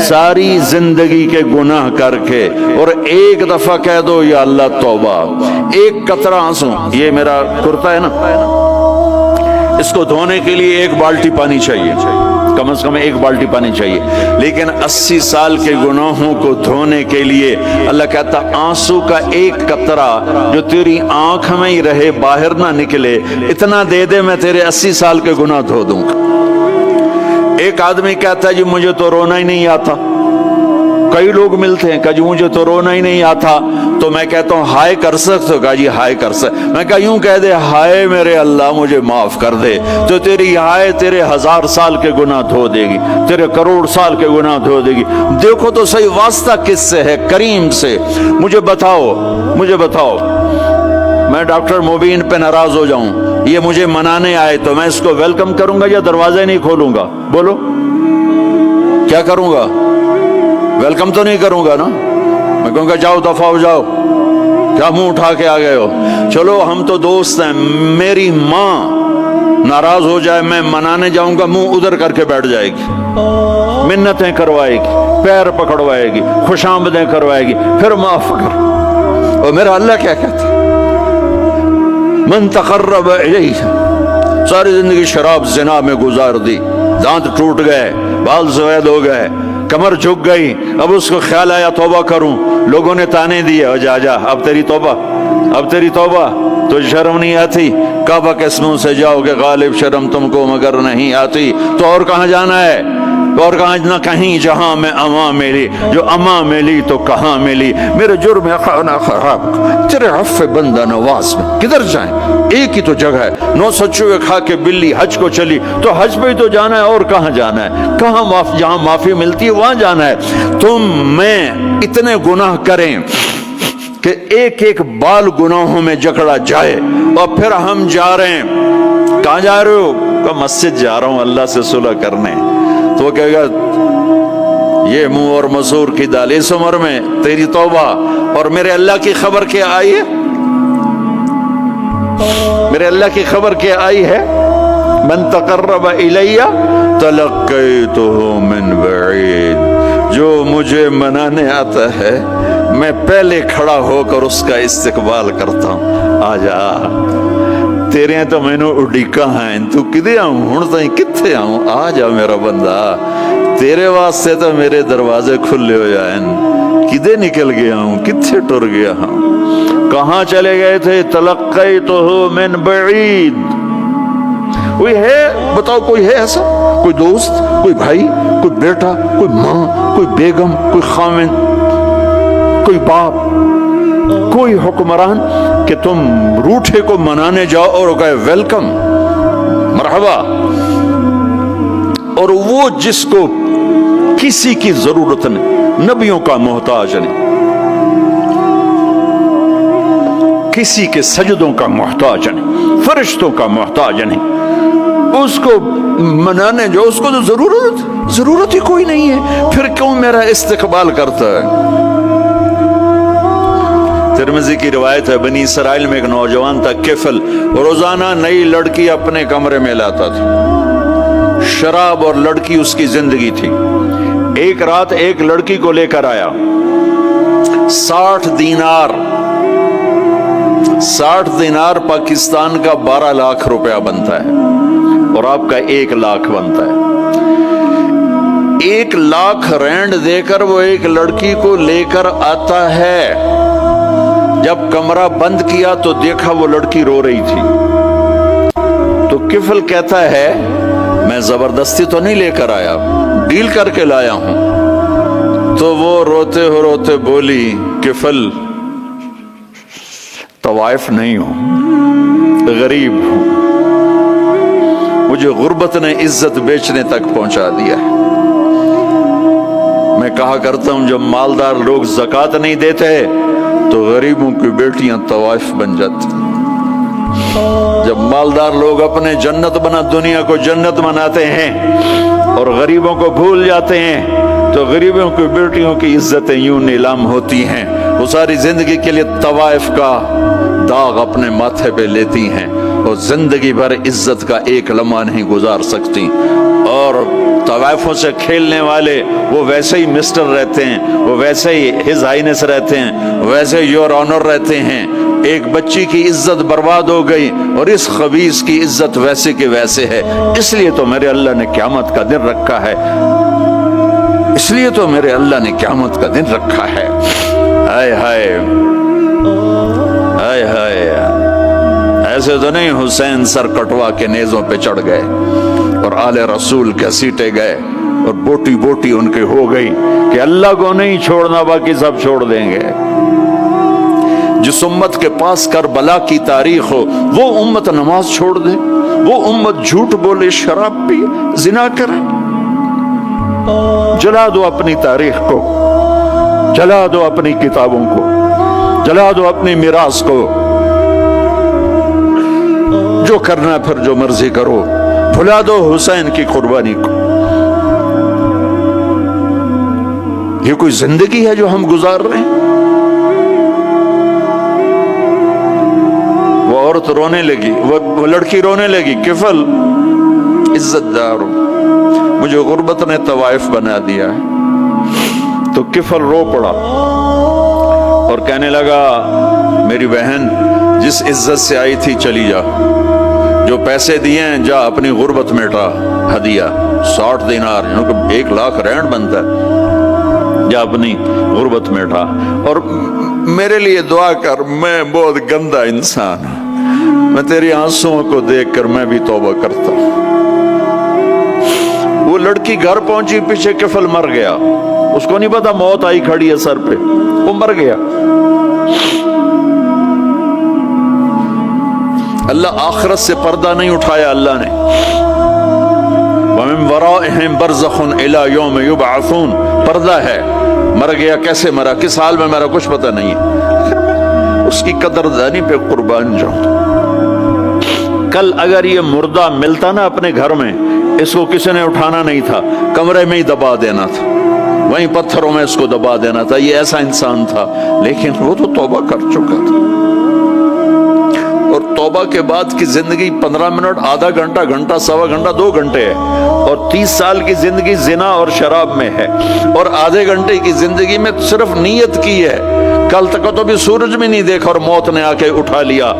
ساری زندگی کے گناہ کر کے اور ایک دفعہ کہہ دو یا اللہ توبہ، ایک قطرہ آنسو، یہ میرا کرتا ہے نا، اس کو دھونے کے لیے ایک بالٹی پانی چاہیے، کم از کم ایک بالٹی پانی چاہیے، لیکن 80 سال کے گناہوں کو دھونے کے لیے اللہ کہتا آنسو کا ایک قطرہ جو تیری آنکھ میں ہی رہے باہر نہ نکلے، اتنا دے دے میں تیرے 80 سال کے گناہ دھو دوں گا۔ ایک آدمی کہتا ہے جی مجھے تو رونا ہی نہیں آتا، کئی لوگ ملتے ہیں کہ جی مجھے تو رونا ہی نہیں آتا، تو میں کہتا ہوں ہائے کر سکتے ہو؟ کہا جی ہائے کر سکتے، میں کہا یوں کہہ دے ہائے میرے اللہ مجھے معاف کر دے، تو تیری ہائے تیرے 1000 سال کے گناہ دھو دے گی، تیرے کروڑ سال کے گناہ دھو دے گی۔ دیکھو تو صحیح واسطہ کس سے ہے؟ کریم سے۔ مجھے بتاؤ میں ڈاکٹر مبین پہ ناراض ہو جاؤں، یہ مجھے منانے آئے تو میں اس کو ویلکم کروں گا یا دروازے نہیں کھولوں گا؟ بولو کیا کروں گا؟ ویلکم تو نہیں کروں گا نا، میں کہوں گا جاؤ دفعہ ہو جاؤ، کیا منہ اٹھا کے آ گئے ہو؟ چلو ہم تو دوست ہیں، میری ماں ناراض ہو جائے میں منانے جاؤں گا، منہ ادھر کر کے بیٹھ جائے گی، منتیں کروائے گی، پیر پکڑوائے گی، خوش آمدیں کروائے گی، پھر معاف کر۔ اور میرا اللہ کیا کہتا ہے؟ من تقرب الیہ، ساری زندگی شراب زنا میں گزار دی، دانت ٹوٹ گئے، بال سفید ہو گئے، کمر جھک گئی، اب اس کو خیال آیا توبہ کروں، لوگوں نے تانے دیے جا اب تیری توبہ، تو شرم نہیں آتی؟ کعبہ کے منہ سے جاؤ گے غالب شرم تم کو مگر نہیں آتی، تو اور کہاں جانا ہے؟ اور کہاں نہ کہیں جہاں میں اما ملی، جو اما ملی تو کہاں ملی، میرے جرم خانہ خراب تیرے عفو بندہ نواز میں کدھر جائیں؟ ایک ہی تو جگہ ہے، 9 سچوے کھا کے بلی حج کو چلی، تو حج پہ ہی تو جانا ہے، اور کہاں جانا ہے؟ کہاں جہاں معافی ملتی ہے وہاں جانا ہے۔ تم میں اتنے گناہ کریں کہ ایک ایک بال گناہوں میں جکڑا جائے، اور پھر ہم جا رہے ہیں، کہاں جا رہے ہو؟ کہ مسجد جا رہا ہوں اللہ سے صلح کرنے، تو وہ کہے گا یہ منہ اور مسور کی دال، اس عمر میں تیری توبہ، اور میرے اللہ کی خبر کیا آئی ہے؟ میرے اللہ کی خبر کیا آئی ہے؟ من تقرب الیہ تلقیتہ من بعید، جو مجھے منانے آتا ہے میں پہلے کھڑا ہو کر اس کا استقبال کرتا ہوں۔ آجا تیرے تو میں نے اڈیکا ہیں، تو کدے آؤں ہوں تائیں کتھے آؤں؟ آ جا میرا بندہ، تیرے واسطے تو میرے دروازے کھلے ہو جائیں، کدے نکل گیا ہوں، کتھے ٹر گیا ہوں؟ کہاں چلے گئے تھے؟ تلقیتہ من بعید۔ کوئی ہے بتاؤ، کوئی ہے ایسا؟ کوئی دوست، کوئی بھائی، کوئی بیٹا، کوئی ماں، کوئی بیگم، کوئی خاوند، کوئی باپ، کوئی حکمران کہ تم روٹھے کو منانے جاؤ اور کہے ویلکم مرحبا، اور وہ جس کو کسی کی ضرورت نہیں، نبیوں کا محتاج نہیں، کسی کے سجدوں کا محتاج نہیں، فرشتوں کا محتاج نہیں، اس کو منانے جو اس کو تو ضرورت ہی کوئی نہیں ہے، پھر کیوں میرا استقبال کرتا ہے؟ ترمذی کی روایت ہے، بنی اسرائیل میں ایک نوجوان تھا کفل، روزانہ نئی لڑکی اپنے کمرے میں لاتا تھا، شراب اور لڑکی اس کی زندگی تھی۔ ایک رات ایک لڑکی کو لے کر آیا، 60 دینار پاکستان کا 12 لاکھ روپیہ بنتا ہے، اور آپ کا 1 لاکھ بنتا ہے۔ 1 لاکھ رینڈ دے کر وہ ایک لڑکی کو لے کر آتا ہے، جب کمرہ بند کیا تو دیکھا وہ لڑکی رو رہی تھی، تو کفل کہتا ہے میں زبردستی تو نہیں لے کر آیا، ڈیل کر کے لایا ہوں۔ تو وہ روتے بولی کفل طوائف نہیں ہوں، غریب ہوں، مجھے غربت نے عزت بیچنے تک پہنچا دیا ہے۔ میں کہا کرتا ہوں جب مالدار لوگ زکوٰۃ نہیں دیتے تو غریبوں کی بیٹیاں طوائف بن جاتی، جب مالدار لوگ اپنے دنیا کو جنت بناتے ہیں اور غریبوں کو بھول جاتے ہیں تو غریبوں کی بیٹیوں کی عزتیں یوں نیلام ہوتی ہیں، وہ ساری زندگی کے لیے طوائف کا داغ اپنے ماتھے پہ لیتی ہیں، وہ زندگی بھر عزت کا ایک لمحہ نہیں گزار سکتی. اور طوائفوں سے کھیلنے والے وہ ویسے ہی مسٹر رہتے ہیں, وہ ویسے ہی ہز ہائنس رہتے ہیں, ویسے یور آنر رہتے ہیں. ایک بچی کی عزت برباد ہو گئی اور اس خبیث کی عزت ویسے کے ویسے ہے. اس لیے تو میرے اللہ نے قیامت کا دن رکھا ہے, اس لیے تو میرے اللہ نے قیامت کا دن رکھا ہے. ہائے ہائے ہائے ہائے, ایسے تو نہیں حسین سر کٹوا کے نیزوں پہ چڑھ گئے اور آل رسول کے سیٹے گئے اور بوٹی بوٹی ان کے ہو گئی کہ اللہ کو نہیں چھوڑنا باقی سب چھوڑ دیں گے. جس امت کے پاس کربلا کی تاریخ ہو وہ امت نماز چھوڑ دے, وہ امت جھوٹ بولے, شراب پی, زنا کرے. جلا دو اپنی تاریخ کو, جلا دو اپنی کتابوں کو, جلا دو اپنی میراث کو. جو کرنا ہے پھر جو مرضی کرو, بھلا دو حسین کی قربانی کو. یہ کوئی زندگی ہے جو ہم گزار رہے ہیں؟ وہ عورت رونے لگی, وہ لڑکی رونے لگی, کفل عزت دار مجھے غربت نے طوائف بنا دیا ہے. تو کفل رو پڑا اور کہنے لگا میری بہن جس عزت سے آئی تھی چلی جا, جو پیسے دیے ہیں جا اپنی غربت میٹا, ہدیہ 60 دینار یعنی 1 لاکھ رینڈ بنتا ہے, جا اپنی غربت میٹا اور میرے لیے دعا کر, میں بہت گندا انسان ہوں, میں تیری آنسوؤں کو دیکھ کر میں بھی توبہ کرتا ہوں. وہ لڑکی گھر پہنچی, پیچھے کفل مر گیا, اس کو نہیں پتا موت آئی کھڑی ہے سر پہ, وہ مر گیا. اللہ آخرت سے پردہ نہیں اٹھایا اللہ نے. وَمِن وَرَائِهِمْ بَرْزَخٌ إِلَى يَوْمِ يُبْعَثُونَ, پردہ ہے. مر گیا, کیسے مرا, کس حال میں مرا, کچھ پتہ نہیں ہے. اس کی قدردانی پہ قربان جاؤں. کل اگر یہ مردہ ملتا نا اپنے گھر میں, اس کو کسی نے اٹھانا نہیں تھا, کمرے میں ہی دبا دینا تھا, وہیں پتھروں میں اس کو دبا دینا تھا. یہ ایسا انسان تھا, لیکن وہ تو توبہ کر چکا تھا. اور توبہ کے بعد کی زندگی 15 منٹ, آدھا گھنٹہ, گھنٹہ, سوا گھنٹہ, 2 گھنٹے ہے. اور 30 سال کی زندگی زنا اور شراب میں ہے, اور آدھے گھنٹے کی زندگی میں صرف نیت کی ہے. کل تک تو بھی سورج بھی نہیں دیکھا اور موت نے آ کے اٹھا لیا.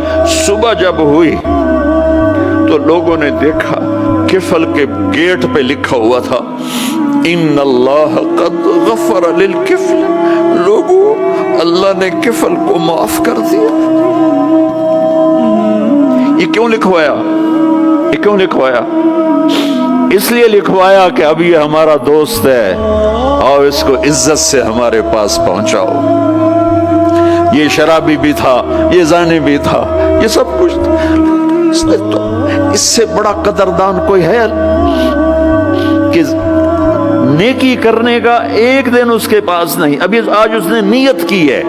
صبح جب ہوئی تو لوگوں نے دیکھا کفل کے گیٹ پہ لکھا ہوا تھا ان اللہ قد غفر للکفل. لوگوں, اللہ نے کفل کو معاف کر دیا. یہ کیوں لکھوایا, یہ کیوں لکھوایا؟ اس لیے لکھوایا کہ اب یہ ہمارا دوست ہے اور اس کو عزت سے ہمارے پاس پہنچاؤ. یہ شرابی بھی تھا, یہ زانی بھی تھا, یہ سب کچھ تھا. اس سے بڑا قدردان کوئی ہے کہ نیکی کرنے کا ایک دن اس کے پاس نہیں. ابھی آج اس نے نیت کی ہے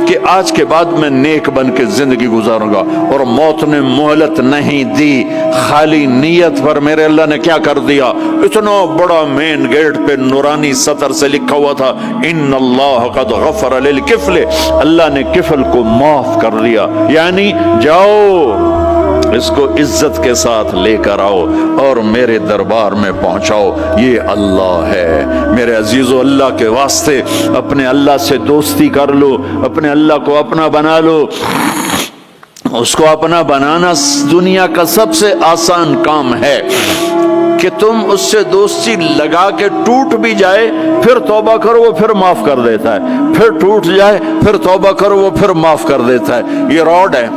کہ آج کے بعد میں نیک بن کے زندگی گزاروں گا, اور موت نے مہلت نہیں دی. خالی نیت پر میرے اللہ نے کیا کر دیا, اتنا بڑا مین گیٹ پہ نورانی سطر سے لکھا ہوا تھا ان اللہ قد غفر للکفل. اللہ نے کفل کو معاف کر دیا. یعنی جاؤ اس کو عزت کے ساتھ لے کر آؤ اور میرے دربار میں پہنچاؤ. یہ اللہ ہے. میرے عزیزو, اللہ کے واسطے اپنے اللہ سے دوستی کر لو, اپنے اللہ کو اپنا بنا لو. اس کو اپنا بنانا دنیا کا سب سے آسان کام ہے کہ تم اس سے دوستی لگا کے ٹوٹ بھی جائے پھر توبہ کرو وہ پھر معاف کر دیتا ہے, پھر ٹوٹ جائے پھر توبہ کرو وہ پھر معاف کر دیتا ہے. یہ راڈ ہے,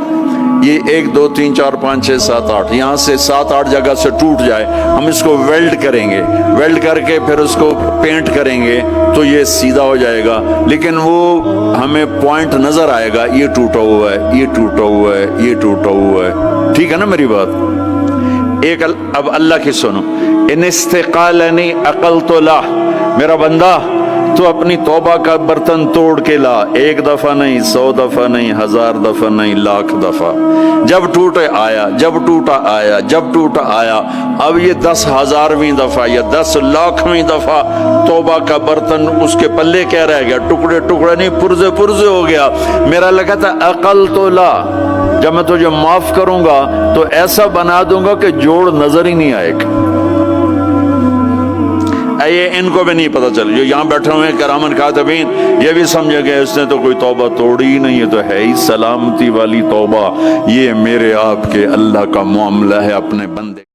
یہ 1 2 3 4 5 6 7 8 یہاں سے 7 8 جگہ سے ٹوٹ جائے, ہم اس کو ویلڈ کریں گے, ویلڈ کر کے پھر اس کو پینٹ کریں گے تو یہ سیدھا ہو جائے گا. لیکن وہ ہمیں پوائنٹ نظر آئے گا, یہ ٹوٹا ہوا ہے, یہ ٹوٹا ہوا ہے, یہ ٹوٹا ہوا ہے. ٹھیک ہے نا میری بات؟ ایک اب اللہ کی سنو. ان استقالنی عقلت له, میرا بندہ تو اپنی توبہ کا برتن توڑ کے لا. 1 دفعہ نہیں, 100 دفعہ نہیں, 1000 دفعہ نہیں, 1,00,000 دفعہ. جب ٹوٹے آیا, جب ٹوٹا آیا, جب ٹوٹا آیا. اب یہ 10,000ویں دفعہ یا 10,00,000ویں دفعہ توبہ کا برتن اس کے پلے کیا رہ گیا, ٹکڑے ٹکڑے نہیں, پرزے پرزے ہو گیا. میرا لگا تھا عقل تو لا, جب میں تجھے معاف کروں گا تو ایسا بنا دوں گا کہ جوڑ نظر ہی نہیں آئے گا۔ یہ ان کو بھی نہیں پتہ چل، جو یہاں بیٹھے ہوئے ہیں کرامن کاتبین، یہ بھی سمجھے گئے اس نے تو کوئی توبہ توڑی ہی نہیں، یہ تو ہے ہی سلامتی والی توبہ۔ یہ میرے آپ کے اللہ کا معاملہ ہے اپنے بندے